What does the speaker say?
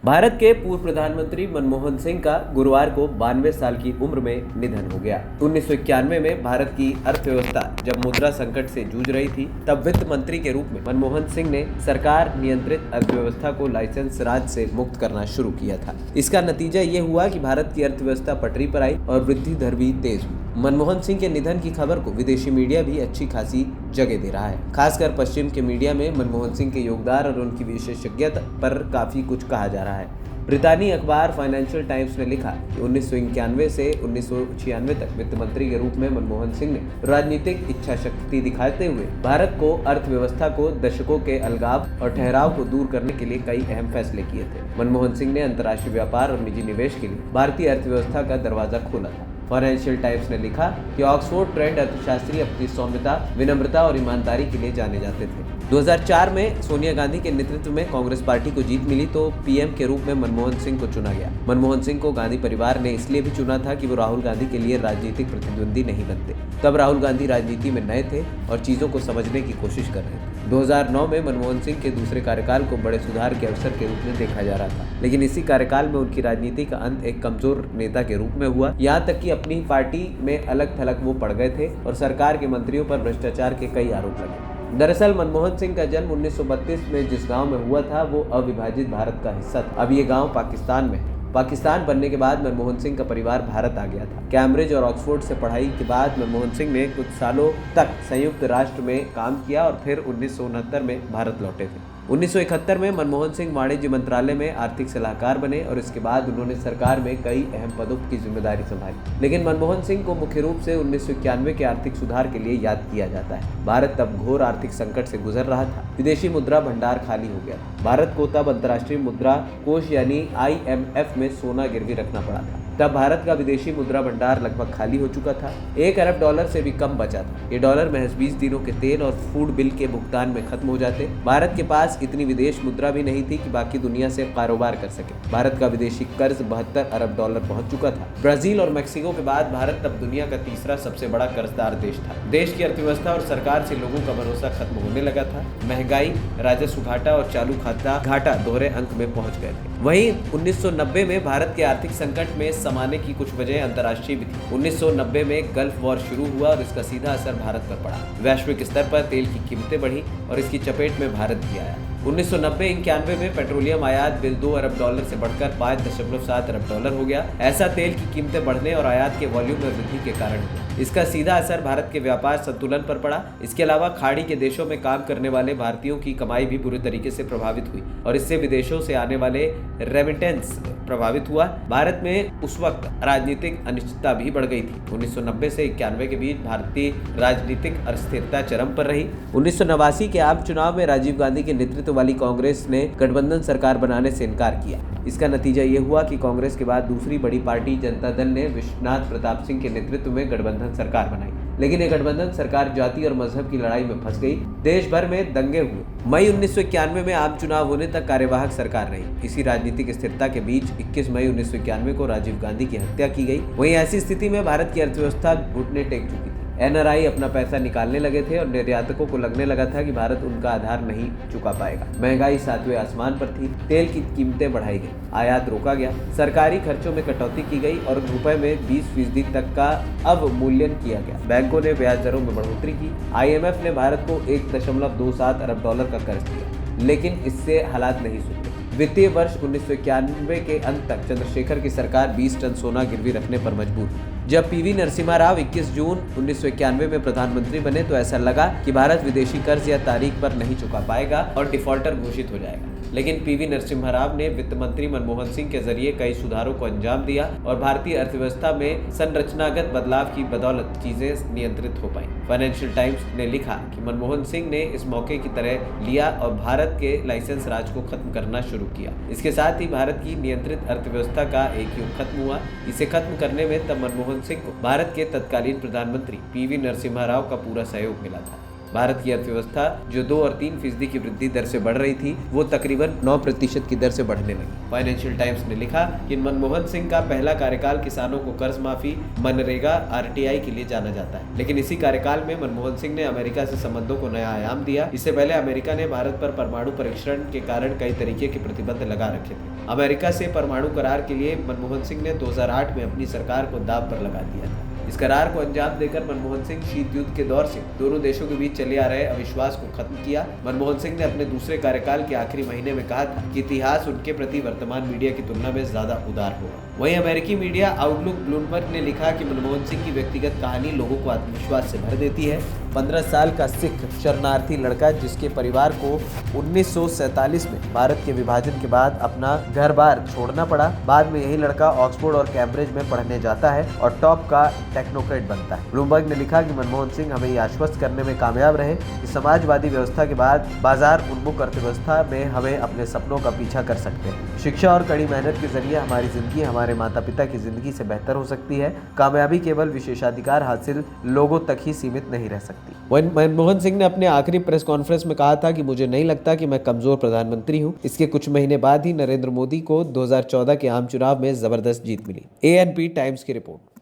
भारत के पूर्व प्रधानमंत्री मनमोहन सिंह का गुरुवार को 92 साल की उम्र में निधन हो गया। 1991 में भारत की अर्थव्यवस्था जब मुद्रा संकट से जूझ रही थी, तब वित्त मंत्री के रूप में मनमोहन सिंह ने सरकार नियंत्रित अर्थव्यवस्था को लाइसेंस राज से मुक्त करना शुरू किया था। इसका नतीजा ये हुआ कि भारत की अर्थव्यवस्था पटरी पर आई और वृद्धि दर भी तेज हुई। मनमोहन सिंह के निधन की खबर को विदेशी मीडिया भी अच्छी खासी जगह दे रहा है। खासकर पश्चिम के मीडिया में मनमोहन सिंह के योगदान और उनकी विशेषज्ञता पर काफी कुछ कहा जा रहा है। ब्रितानी अखबार फाइनेंशियल टाइम्स ने लिखा कि 1991 से 1996 तक वित्त मंत्री के रूप में मनमोहन सिंह ने राजनीतिक इच्छा शक्ति दिखाते हुए भारत को अर्थव्यवस्था को दशकों के अलगाव और ठहराव को दूर करने के लिए कई अहम फैसले किए थे। मनमोहन सिंह ने अंतर्राष्ट्रीय व्यापार और निजी निवेश के लिए भारतीय अर्थव्यवस्था का दरवाजा खोला था। फाइनेंशियल टाइम्स ने लिखा कि ऑक्सफोर्ड ट्रेंड अर्थशास्त्री अपनी सौम्यता, विनम्रता और ईमानदारी के लिए जाने जाते थे। 2004 में सोनिया गांधी के नेतृत्व में कांग्रेस पार्टी को जीत मिली तो पीएम के रूप में मनमोहन सिंह को चुना गया। मनमोहन सिंह को गांधी परिवार ने इसलिए भी चुना था कि वो राहुल गांधी के लिए राजनीतिक प्रतिद्वंदी नहीं बनते। तब राहुल गांधी राजनीति में नए थे और चीजों को समझने की कोशिश कर रहे थे। 2009 में मनमोहन सिंह के दूसरे कार्यकाल को बड़े सुधार के अवसर के रूप में देखा जा रहा था, लेकिन इसी कार्यकाल में उनकी राजनीति का अंत एक कमजोर नेता के रूप में हुआ। यहाँ तक कि अपनी पार्टी में अलग थलग वो पड़ गए थे और सरकार के मंत्रियों पर भ्रष्टाचार के कई आरोप लगे। दरअसल मनमोहन सिंह का जन्म 1932 में जिस गांव में हुआ था वो अविभाजित भारत का हिस्सा था। अब ये गांव पाकिस्तान में है। पाकिस्तान बनने के बाद मनमोहन सिंह का परिवार भारत आ गया था। कैम्ब्रिज और ऑक्सफोर्ड से पढ़ाई के बाद मनमोहन सिंह ने कुछ सालों तक संयुक्त राष्ट्र में काम किया और फिर 1969 में भारत लौटे थे। 1971 में मनमोहन सिंह वाणिज्य मंत्रालय में आर्थिक सलाहकार बने और इसके बाद उन्होंने सरकार में कई अहम पदों की जिम्मेदारी संभाली। लेकिन मनमोहन सिंह को मुख्य रूप से 1991 के आर्थिक सुधार के लिए याद किया जाता है। भारत तब घोर आर्थिक संकट से गुजर रहा था। विदेशी मुद्रा भंडार खाली हो गया था। भारत को तब अंतर्राष्ट्रीय मुद्रा कोष यानी IMF में सोना गिरवी रखना पड़ा था। तब भारत का विदेशी मुद्रा भंडार लगभग खाली हो चुका था। $1 अरब से भी कम बचा था। ये डॉलर महज 20 दिनों के तेल और फूड बिल के भुगतान में खत्म हो जाते। भारत के पास इतनी विदेश मुद्रा भी नहीं थी कि बाकी दुनिया से कारोबार कर सके। भारत का विदेशी कर्ज $72 अरब पहुंच चुका था। ब्राजील और मैक्सिको के बाद भारत तब दुनिया का तीसरा सबसे बड़ा कर्जदार देश था। देश की अर्थव्यवस्था और सरकार से लोगों का भरोसा खत्म होने लगा था। महंगाई, राजस्व घाटा और चालू खाता घाटा दोहरे अंक में पहुंच गए थे। वहीं 1990 में भारत के आर्थिक संकट में समाने की कुछ वजह अंतर्राष्ट्रीय भी थी। 1990 में गल्फ वॉर शुरू हुआ और इसका सीधा असर भारत पर पड़ा। वैश्विक स्तर पर तेल की कीमतें बढ़ी और इसकी चपेट में भारत भी आया। 1990-91 में पेट्रोलियम आयात बिल $2 अरब से बढ़कर $5.7 अरब हो गया। ऐसा तेल की कीमतें बढ़ने और आयात के वॉल्यूम में वृद्धि के कारण हुआ। इसका सीधा असर भारत के व्यापार संतुलन पर पड़ा। इसके अलावा खाड़ी के देशों में काम करने वाले भारतीयों की कमाई भी बुरी तरीके से प्रभावित हुई और इससे विदेशों से आने वाले रेमिटेंस प्रभावित हुआ। भारत में उस वक्त राजनीतिक अनिश्चितता भी बढ़ गई थी। 1990 से 91 के बीच भारतीय राजनीतिक अस्थिरता चरम पर रही। 1989 के आम चुनाव में राजीव गांधी के नेतृत्व वाली कांग्रेस ने गठबंधन सरकार बनाने से इनकार किया। इसका नतीजा ये हुआ कि कांग्रेस के बाद दूसरी बड़ी पार्टी जनता दल ने विश्वनाथ प्रताप सिंह के नेतृत्व में गठबंधन सरकार बनाई। लेकिन ये गठबंधन सरकार जाति और मजहब की लड़ाई में फंस गई। देश भर में दंगे हुए। मई 1991 में आम चुनाव होने तक कार्यवाहक सरकार रही। इसी राजनीतिक स्थिरता के बीच 21 मई 1991 को राजीव गांधी की हत्या की गई। वहीं ऐसी स्थिति में भारत की अर्थव्यवस्था घुटने टेक चुकी थी। NRI अपना पैसा निकालने लगे थे और निर्यातकों को लगने लगा था कि भारत उनका आधार नहीं चुका पाएगा। महंगाई 7वें आसमान पर थी। तेल की कीमतें बढ़ाई गई, आयात रोका गया, सरकारी खर्चों में कटौती की गई और रुपए में 20% तक का अवमूल्यन किया गया। बैंकों ने ब्याज दरों में बढ़ोतरी की। IMF ने भारत को $1.27 अरब का कर्ज दिया, लेकिन इससे हालात नहीं सुधरे। वित्तीय वर्ष 1991 के अंत तक चंद्रशेखर की सरकार 20 टन सोना गिरवी रखने पर मजबूर हुई। जब PV नरसिम्हा राव 21 जून 1991 में प्रधानमंत्री बने तो ऐसा लगा कि भारत विदेशी कर्ज या तारीख पर नहीं चुका पाएगा और डिफॉल्टर घोषित हो जाएगा। लेकिन PV नरसिम्हा राव ने वित्त मंत्री मनमोहन सिंह के जरिए कई सुधारों को अंजाम दिया और भारतीय अर्थव्यवस्था में संरचनागत बदलाव की बदौलत चीजें नियंत्रित हो पाई। फाइनेंशियल टाइम्स ने लिखा कि मनमोहन सिंह ने इस मौके की तरह लिया और भारत के लाइसेंस राज को खत्म करना शुरू किया। इसके साथ ही भारत की नियंत्रित अर्थव्यवस्था का एक युग खत्म हुआ। इसे खत्म करने में तब मनमोहन सिंह को भारत के तत्कालीन प्रधानमंत्री PV नरसिम्हा राव का पूरा सहयोग मिला था। भारत की अर्थव्यवस्था जो 2 और 3% की वृद्धि दर से बढ़ रही थी, वो तकरीबन 9% की दर से बढ़ने लगी। फाइनेंशियल टाइम्स ने लिखा कि मनमोहन सिंह का पहला कार्यकाल किसानों को कर्ज माफी, मनरेगा, आरटीआई के लिए जाना जाता है। लेकिन इसी कार्यकाल में मनमोहन सिंह ने अमेरिका से संबंधों को नया आयाम दिया। इससे पहले अमेरिका ने भारत पर परमाणु परीक्षण के कारण कई तरीके के प्रतिबंध लगा रखे थे। अमेरिका से परमाणु करार के लिए मनमोहन सिंह ने 2008 में अपनी सरकार को दांव पर लगा दिया था। इस करार को अंजाम देकर मनमोहन सिंह शीत युद्ध के दौर से दोनों देशों के बीच चले आ रहे अविश्वास को खत्म किया। मनमोहन सिंह ने अपने दूसरे कार्यकाल के आखिरी महीने में कहा था कि इतिहास उनके प्रति वर्तमान मीडिया की तुलना में ज्यादा उदार होगा। वहीं अमेरिकी मीडिया आउटलुक ब्लूमबर्ग ने लिखा कि मनमोहन सिंह की व्यक्तिगत कहानी लोगों को आत्मविश्वास से भर देती है। 15 साल का सिख शरणार्थी लड़का जिसके परिवार को 1947 में भारत के विभाजन के बाद अपना घर बार छोड़ना पड़ा, बाद में यही लड़का ऑक्सफोर्ड और कैम्ब्रिज में पढ़ने जाता है और टॉप का टेक्नोक्रेट बनता है। ब्लूमबर्ग ने लिखा कि मनमोहन सिंह हमें ये आश्वस्त करने में कामयाब रहे कि समाजवादी व्यवस्था के बाद बाजार उन्मुख अर्थव्यवस्था में हमें अपने सपनों का पीछा कर सकते हैं। शिक्षा और कड़ी मेहनत के जरिए हमारी जिंदगी हमारे माता पिता की जिंदगी से बेहतर हो सकती है। कामयाबी केवल विशेषाधिकार हासिल लोगों तक ही सीमित नहीं रह सकती। मनमोहन सिंह ने अपने आखिरी प्रेस कॉन्फ्रेंस में कहा था कि मुझे नहीं लगता कि मैं कमजोर प्रधानमंत्री हूं। इसके कुछ महीने बाद ही नरेंद्र मोदी को 2014 के आम चुनाव में जबरदस्त जीत मिली। ANP टाइम्स की रिपोर्ट।